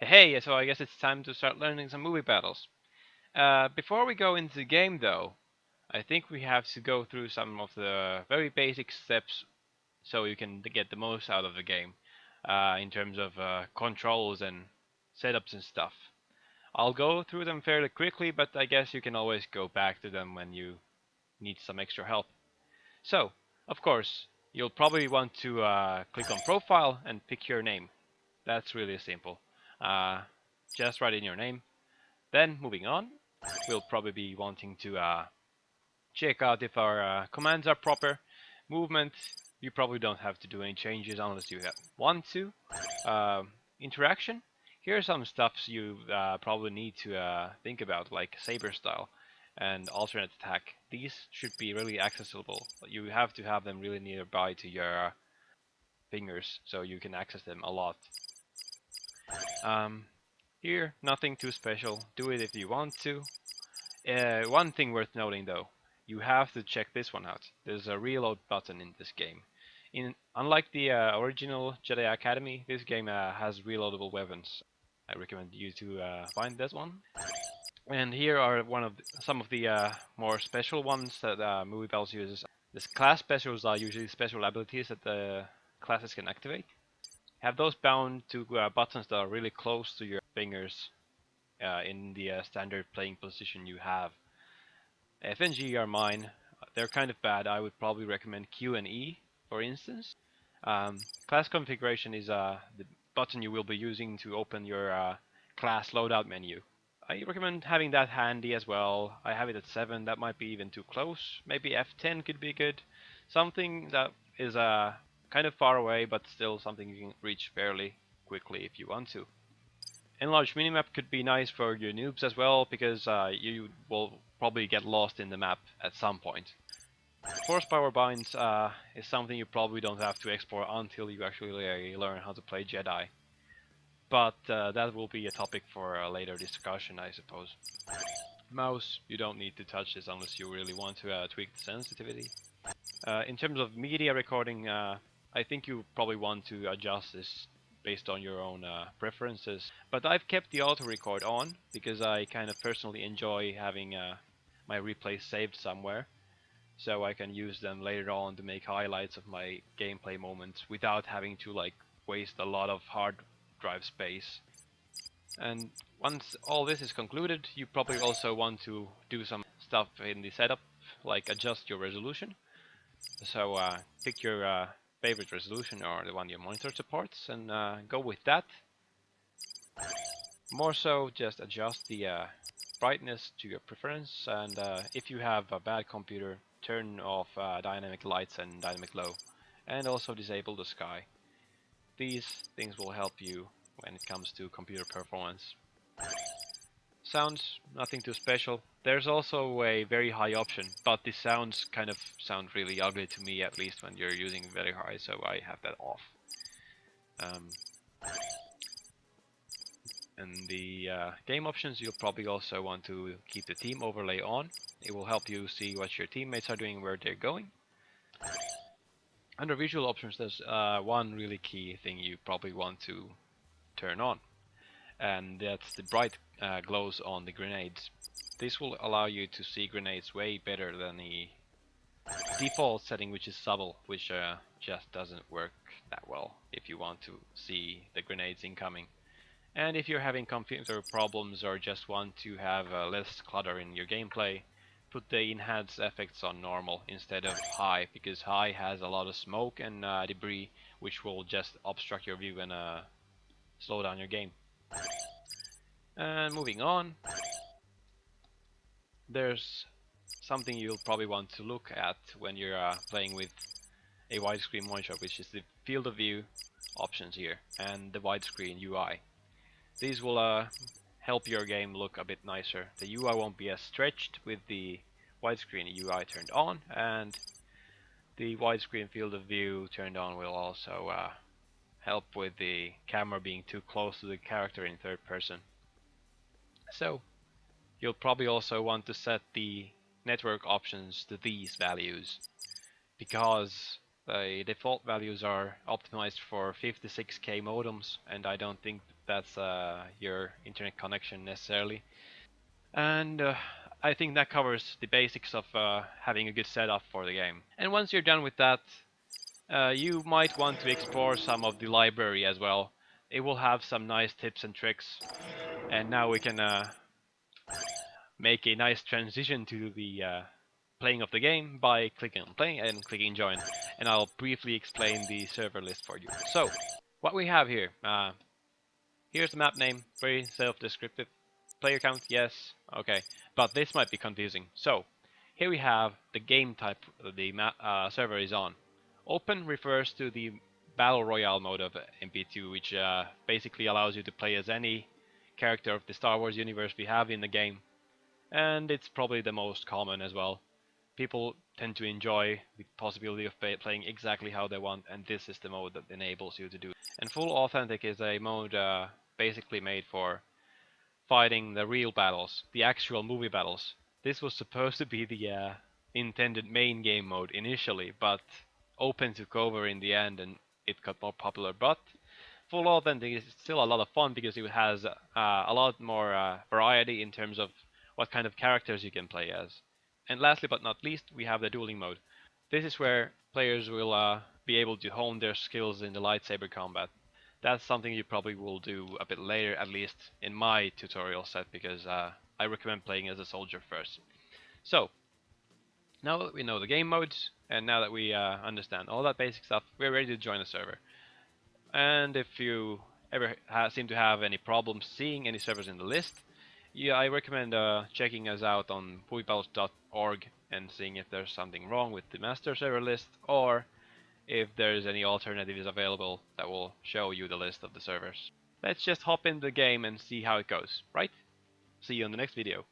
Hey, so I guess it's time to start learning some movie battles. Before we go into the game though, I think we have to go through some of the very basic steps so you can get the most out of the game in terms of controls and setups and stuff. I'll go through them fairly quickly, but I guess you can always go back to them when you need some extra help. So, of course, you'll probably want to click on Profile and pick your name. That's really simple. Just write in your name. Then, moving on, we'll probably be wanting to check out if our commands are proper. Movement, you probably don't have to do any changes unless you want to. Interaction, here are some stuffs you probably need to think about, like saber style and alternate attack. These should be really accessible. You have to have them really nearby to your fingers so you can access them a lot. Here, nothing too special. Do it if you want to. One thing worth noting though, you have to check this one out. There's a reload button in this game. Unlike the original Jedi Academy, this game has reloadable weapons. I recommend you to find this one. And here are some of the more special ones that Movie Battles uses. The class specials are usually special abilities that the classes can activate. Have those bound to buttons that are really close to your fingers in the standard playing position you have. F and G are mine. They're kind of bad. I would probably recommend Q and E, for instance. Class configuration is the button you will be using to open your class loadout menu. I recommend having that handy as well. I have it at 7. That might be even too close. Maybe F10 could be good. Something that is kind of far away, but still something you can reach fairly quickly if you want to. Enlarged minimap could be nice for your noobs as well, because you will probably get lost in the map at some point. Force power binds is something you probably don't have to explore until you actually learn how to play Jedi. But that will be a topic for a later discussion, I suppose. Mouse, you don't need to touch this unless you really want to tweak the sensitivity. In terms of media recording, I think you probably want to adjust this based on your own preferences. But I've kept the auto record on because I kind of personally enjoy having my replays saved somewhere, so I can use them later on to make highlights of my gameplay moments without having to like waste a lot of hard drive space. And once all this is concluded, you probably also want to do some stuff in the setup, like adjust your resolution. So pick your favorite resolution or the one your monitor supports and go with that. More so, just adjust the brightness to your preference, and if you have a bad computer, turn off dynamic lights and dynamic low, and also disable the sky. These things will help you when it comes to computer performance. Sounds, nothing too special. There's also a very high option, but the sounds kind of sound really ugly to me, at least when you're using very high, so I have that off. And the game options, you'll probably also want to keep the team overlay on. It will help you see what your teammates are doing, where they're going. Under visual options, there's one really key thing you probably want to turn on, and that's the bright glows on the grenades. This will allow you to see grenades way better than the default setting, which is subtle, which just doesn't work that well if you want to see the grenades incoming. And if you're having computer problems or just want to have less clutter in your gameplay, put the enhanced effects on normal instead of high, because high has a lot of smoke and debris, which will just obstruct your view and slow down your game. And moving on, there's something you'll probably want to look at when you're playing with a widescreen monitor, which is the field of view options here and the widescreen UI. These will help your game look a bit nicer. The UI won't be as stretched with the widescreen UI turned on, and the widescreen field of view turned on will also help with the camera being too close to the character in third person. So you'll probably also want to set the network options to these values, because the default values are optimized for 56K modems, and I don't think that's your internet connection necessarily. And I think that covers the basics of having a good setup for the game. And once you're done with that, you might want to explore some of the library as well. It will have some nice tips and tricks. And now we can make a nice transition to the playing of the game by clicking on play and clicking join. And I'll briefly explain the server list for you. So, what we have here, here's the map name, very self-descriptive. Player count, yes, okay, but this might be confusing. So, here we have the game type the server is on. Open refers to the Battle Royale mode of MB2, which basically allows you to play as any character of the Star Wars universe we have in the game. And it's probably the most common as well. People tend to enjoy the possibility of playing exactly how they want, and this is the mode that enables you to do it. And Full Authentic is a mode basically made for fighting the real battles, the actual movie battles. This was supposed to be the intended main game mode initially, but Open took over in the end and it got more popular. But Full Authentic is still a lot of fun because it has a lot more variety in terms of what kind of characters you can play as. And lastly but not least, we have the dueling mode. This is where players will be able to hone their skills in the lightsaber combat. That's something you probably will do a bit later, at least in my tutorial set, because I recommend playing as a soldier first. So, now that we know the game modes, and now that we understand all that basic stuff, we're ready to join the server. And if you ever seem to have any problems seeing any servers in the list, I recommend checking us out on moviebattles.org and seeing if there's something wrong with the master server list, or if there's any alternatives available that will show you the list of the servers. Let's just hop in the game and see how it goes, right? See you in the next video.